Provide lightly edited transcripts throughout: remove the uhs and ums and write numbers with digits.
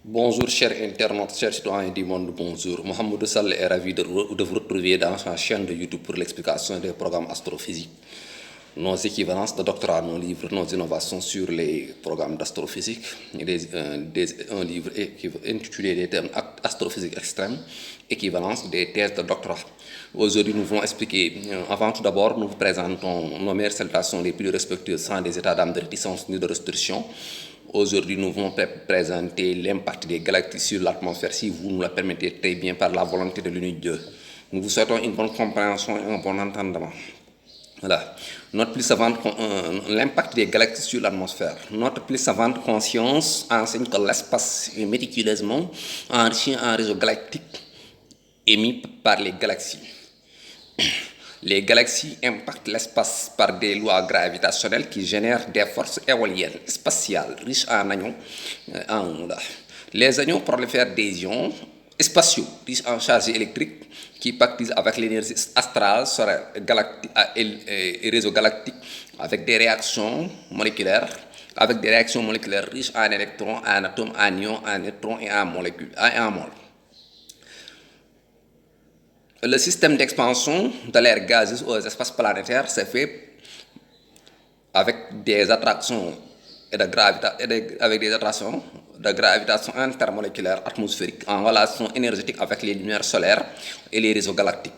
Bonjour chers internautes, chers citoyens du monde, bonjour. Mohamed Sall est ravi de vous retrouver dans sa chaîne de YouTube pour l'explication des programmes astrophysiques. Nos équivalences de doctorat, nos livres, nos innovations sur les programmes d'astrophysique, un livre intitulé des termes astrophysique extrême, équivalence des thèses de doctorat. Aujourd'hui, nous voulons expliquer, avant tout d'abord, nous vous présentons nos meilleures salutations les plus respectueuses sans des états d'âme de réticence ni de restriction. Aujourd'hui, nous allons présenter l'impact des galactiques sur l'atmosphère, si vous nous le permettez très bien par la volonté de l'unique Dieu. Nous vous souhaitons une bonne compréhension et un bon entendement. Voilà. L'impact des galactiques sur l'atmosphère. Notre plus savante conscience enseigne que l'espace est méticuleusement enrichi en réseau galactique émis par les galaxies. Les galaxies impactent l'espace par des lois gravitationnelles qui génèrent des forces éoliennes spatiales riches en anions. Les anions prolifèrent des ions spatiaux riches en charge électrique qui pactisent avec l'énergie astrale galactique et réseaux galactiques avec des réactions moléculaires riches en électrons, en atomes, en ions, en neutrons et en molécules, en moles. Le système d'expansion de l'air gazeuse aux espaces planétaires s'est fait avec des attractions de gravitation intermoléculaire atmosphérique en relation énergétique avec les lumières solaires et les réseaux galactiques.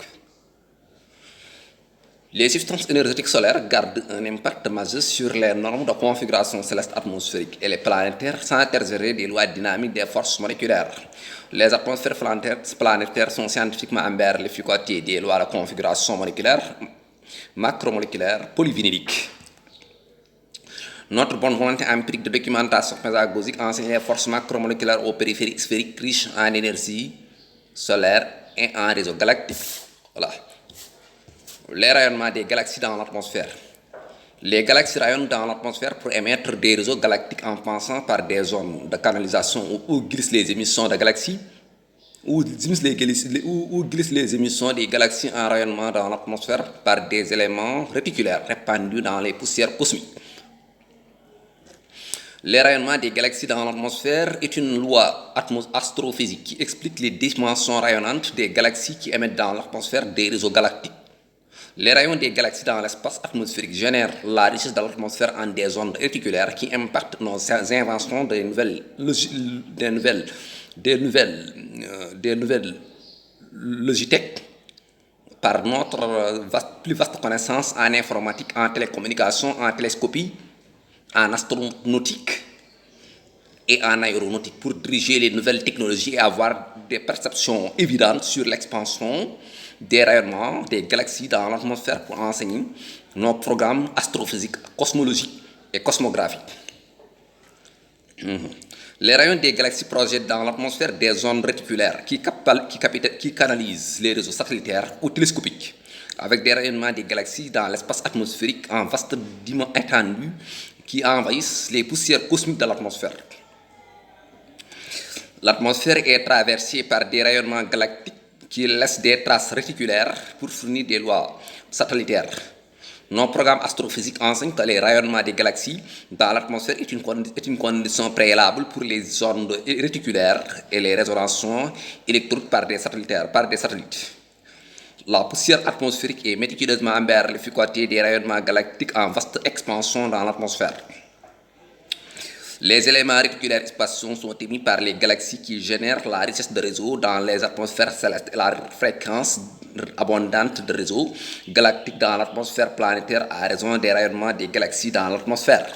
Les substances énergétiques solaires gardent un impact majeur sur les normes de configuration céleste atmosphérique et les planétaires sans intergérer des lois dynamiques des forces moléculaires. Les atmosphères planétaires sont scientifiquement embellies l'efficacité des lois de configuration moléculaire, macromoléculaire, polyvinylique. Notre bonne volonté empirique de documentation pédagogique enseigne les forces macromoléculaires aux périphériques sphériques riches en énergie solaire et en réseau galactique. Voilà. Les rayonnements des galaxies dans l'atmosphère. Les galaxies rayonnent dans l'atmosphère pour émettre des réseaux galactiques en passant par des zones de canalisation où glissent les émissions de galaxies, où glissent les émissions des galaxies en rayonnement dans l'atmosphère par des éléments réticulaires répandus dans les poussières cosmiques. Les rayonnements des galaxies dans l'atmosphère est une loi astrophysique qui explique les dimensions rayonnantes des galaxies qui émettent dans l'atmosphère des réseaux galactiques. Les rayons des galaxies dans l'espace atmosphérique génèrent la richesse de l'atmosphère en des ondes réticulaires qui impactent nos inventions des nouvelles logitech par notre plus vaste connaissance en informatique, en télécommunication, en télescopie, en astronautique et en aéronautique pour diriger les nouvelles technologies et avoir des perceptions évidentes sur l'expansion des rayonnements des galaxies dans l'atmosphère pour enseigner nos programmes astrophysiques, cosmologiques et cosmographiques. Les rayons des galaxies projettent dans l'atmosphère des ondes réticulaires qui canalisent les réseaux satellitaires ou télescopiques avec des rayonnements des galaxies dans l'espace atmosphérique en vaste étendue qui envahissent les poussières cosmiques de l'atmosphère. L'atmosphère est traversée par des rayonnements galactiques qui laissent des traces réticulaires pour fournir des lois satellitaires. Nos programmes astrophysiques enseignent que les rayonnements des galaxies dans l'atmosphère est une condition préalable pour les ondes réticulaires et les résonances électriques par des satellites. La poussière atmosphérique est méticuleusement embellie l'efficacité des rayonnements galactiques en vaste expansion dans l'atmosphère. Les éléments réticulaires spatiaux sont émis par les galaxies qui génèrent la richesse de réseaux dans les atmosphères célestes et la fréquence abondante de réseaux galactiques dans l'atmosphère planétaire à raison des rayonnements des galaxies dans l'atmosphère.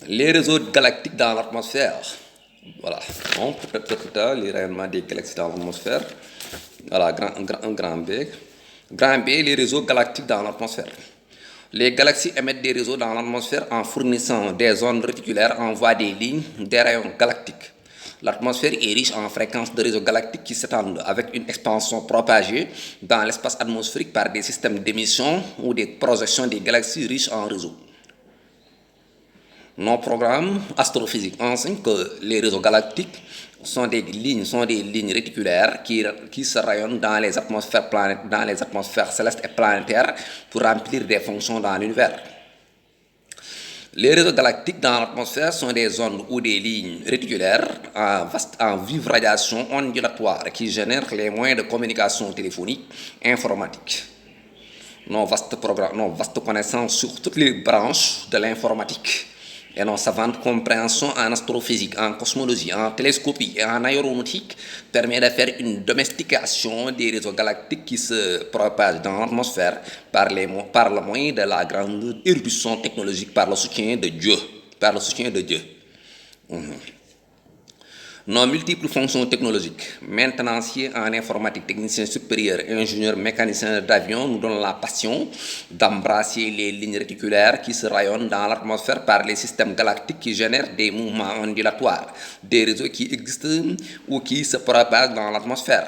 Les réseaux galactiques dans l'atmosphère. Voilà, on peut les rayonnements des galaxies dans l'atmosphère. Voilà, grand B. Grand B, les réseaux galactiques dans l'atmosphère. Les galaxies émettent des réseaux dans l'atmosphère en fournissant des ondes réticulaires en voie des lignes des rayons galactiques. L'atmosphère est riche en fréquences de réseaux galactiques qui s'étendent avec une expansion propagée dans l'espace atmosphérique par des systèmes d'émission ou des projections des galaxies riches en réseaux. Nos programmes astrophysiques enseignent que les réseaux galactiques sont des lignes réticulaires qui se rayonnent dans les atmosphères célestes et planétaires pour remplir des fonctions dans l'univers. Les réseaux galactiques dans l'atmosphère sont des ondes ou des lignes réticulaires en vive radiation ondulatoire qui génèrent les moyens de communication téléphonique informatique. Nos vastes connaissances sur toutes les branches de l'informatique et nos savantes compréhensions en astrophysique, en cosmologie, en télescopie et en aéronautique permettent de faire une domestication des réseaux galactiques qui se propagent dans l'atmosphère par le moyen de la grande érudition technologique par le soutien de Dieu. Nos multiples fonctions technologiques, maintenanciers en informatique, technicien supérieur, ingénieur mécanicien d'avion, nous donnent la passion d'embrasser les lignes réticulaires qui se rayonnent dans l'atmosphère par les systèmes galactiques qui génèrent des mouvements ondulatoires, des réseaux qui existent ou qui se propagent dans l'atmosphère.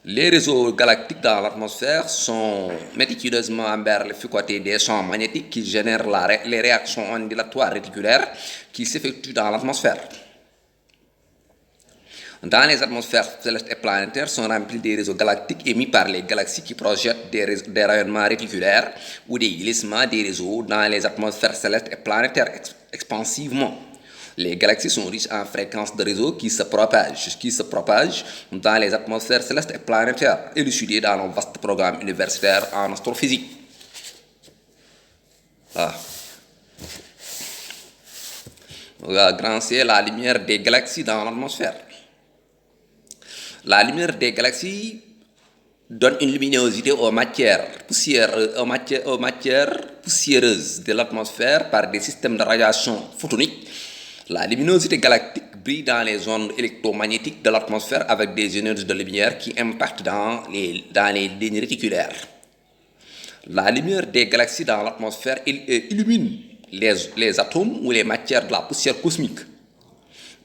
Les réseaux galactiques dans l'atmosphère sont méticuleusement emberlificotés des champs magnétiques qui génèrent les réactions ondulatoires réticulaires qui s'effectuent dans l'atmosphère. Dans les atmosphères célestes et planétaires sont remplis des réseaux galactiques émis par les galaxies qui projettent des rayonnements réticulaires ou des glissements des réseaux dans les atmosphères célestes et planétaires expansivement. Les galaxies sont riches en fréquences de réseaux qui se propagent dans les atmosphères célestes et planétaires, élucidées dans nos vastes programmes universitaires en astrophysique. Grand C, la lumière des galaxies dans l'atmosphère. La lumière des galaxies donne une luminosité aux matières poussiéreuses de l'atmosphère par des systèmes de radiation photonique. La luminosité galactique brille dans les ondes électromagnétiques de l'atmosphère avec des énergies de lumière qui impactent dans les lignes réticulaires. La lumière des galaxies dans l'atmosphère illumine les atomes ou les matières de la poussière cosmique.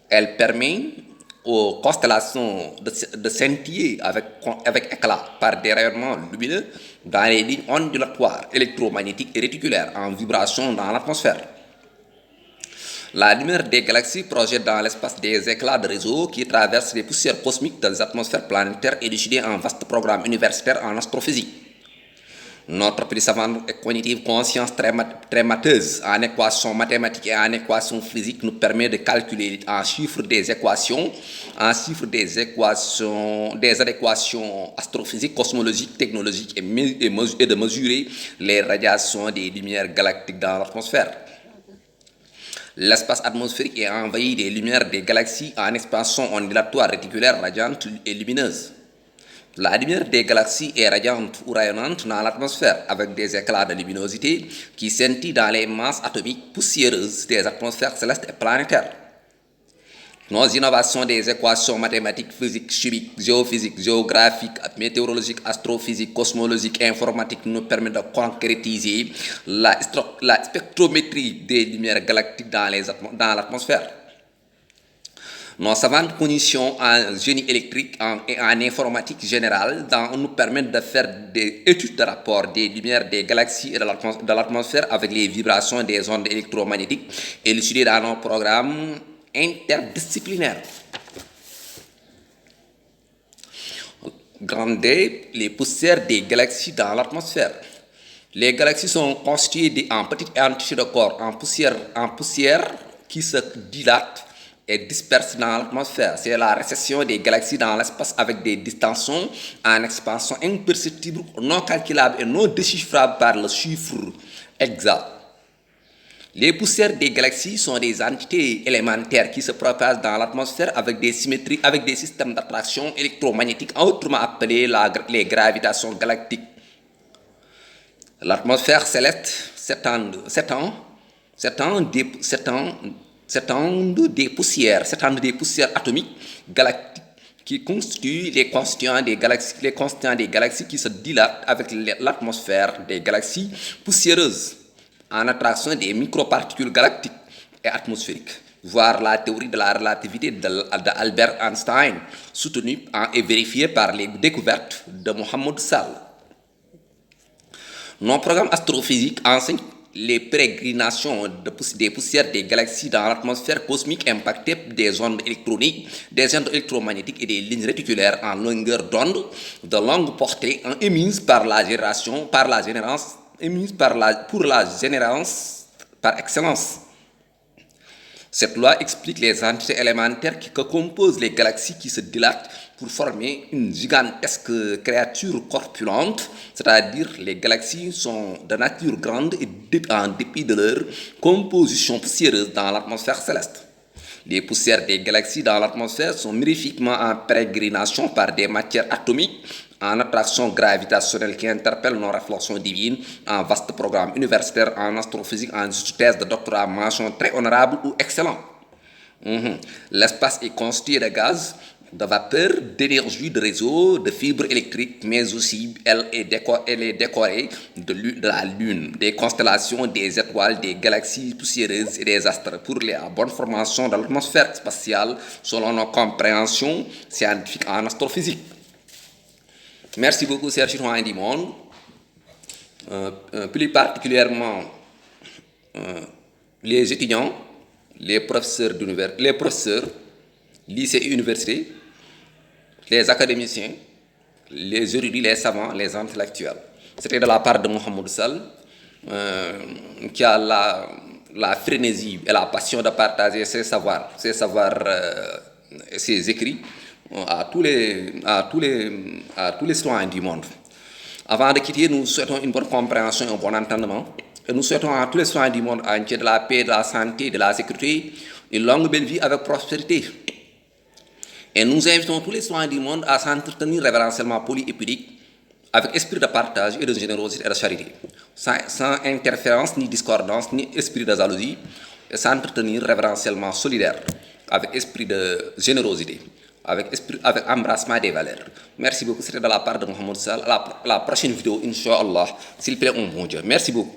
Elle permet aux constellations de scintiller avec éclat par des rayonnements lumineux dans les lignes ondulatoires, électromagnétiques et réticulaires en vibration dans l'atmosphère. La lumière des galaxies projette dans l'espace des éclats de réseau qui traversent les poussières cosmiques des atmosphères planétaires élucidées en vaste programme universitaire en astrophysique. Notre plus savante et cognitive conscience très mateuse en équations mathématiques et en équations physiques nous permet de calculer en chiffres des adéquations astrophysiques, cosmologiques, technologiques et de mesurer les radiations des lumières galactiques dans l'atmosphère. L'espace atmosphérique est envahi des lumières des galaxies en expansion ondulatoire réticulaire radiante et lumineuse. La lumière des galaxies est radiante ou rayonnante dans l'atmosphère avec des éclats de luminosité qui scintillent dans les masses atomiques poussiéreuses des atmosphères célestes et planétaires. Nos innovations des équations mathématiques, physiques, chimiques, géophysiques, géographiques, météorologiques, astrophysiques, cosmologiques et informatiques nous permettent de concrétiser la spectrométrie des lumières galactiques dans l'atmosphère. Nos savantes cognitions en génie électrique et en informatique générale nous permettent de faire des études de rapport des lumières des galaxies et de l'atmosphère avec les vibrations des ondes électromagnétiques élucidées dans nos programmes interdisciplinaires. Grand D, les poussières des galaxies dans l'atmosphère. Les galaxies sont constituées en petites entités de corps en poussière qui se dilatent et dispersent dans l'atmosphère. C'est la récession des galaxies dans l'espace avec des distensions en expansion imperceptibles, non calculables et non déchiffrables par le chiffre exact. Les poussières des galaxies sont des entités élémentaires qui se propagent dans l'atmosphère avec des systèmes d'attraction électromagnétique, autrement appelés les gravitations galactiques. L'atmosphère céleste s'étend des poussières atomiques galactiques qui constituent les constituants des galaxies qui se dilatent avec l'atmosphère des galaxies poussiéreuses en attraction des microparticules galactiques et atmosphériques. Voir la théorie de la relativité d'Albert Einstein, soutenue et vérifiée par les découvertes de Mohammed Sall. Nos programmes astrophysiques enseignent les pérégrinations des poussières des galaxies dans l'atmosphère cosmique impactée des ondes électroniques, des ondes électromagnétiques et des lignes réticulaires en longueur d'onde de longue portée émises pour la génération par excellence. Cette loi explique les entités élémentaires que composent les galaxies qui se dilatent pour former une gigantesque créature corpulente, c'est-à-dire les galaxies sont de nature grande et en dépit de leur composition poussiéreuse dans l'atmosphère céleste. Les poussières des galaxies dans l'atmosphère sont mirifiquement en pérégrination par des matières atomiques en attraction gravitationnelle qui interpelle nos réflexions divines, en vaste programme universitaire en astrophysique, en thèse de doctorat, mention très honorable ou excellent. L'espace est constitué de gaz, de vapeur, d'énergie, de réseaux, de fibres électriques, mais aussi elle est décorée de la Lune, des constellations, des étoiles, des galaxies poussiéreuses et des astres pour la bonne formation de l'atmosphère spatiale selon nos compréhensions scientifiques en astrophysique. Merci beaucoup, chers citoyens du monde, plus particulièrement les étudiants, les professeurs lycées et universités, les académiciens, les érudits, les savants, les intellectuels. C'était de la part de Mohamed Sall, qui a la frénésie et la passion de partager ses savoirs, ses écrits à tous les citoyens du monde. Avant de quitter, nous souhaitons une bonne compréhension et un bon entendement. Et nous souhaitons à tous les citoyens du monde entier de la paix, de la santé, de la sécurité, une longue belle vie avec prospérité. Et nous invitons tous les citoyens du monde à s'entretenir révérentiellement poli et pudique, avec esprit de partage et de générosité et de charité, sans interférence ni discordance ni esprit de jalousie, et s'entretenir révérentiellement solidaire, avec esprit de générosité, avec embrassement des valeurs. Merci beaucoup, c'était de la part de Mohamed Sall. À la prochaine vidéo, Inch'Allah, s'il plaît, un bon Dieu. Merci beaucoup.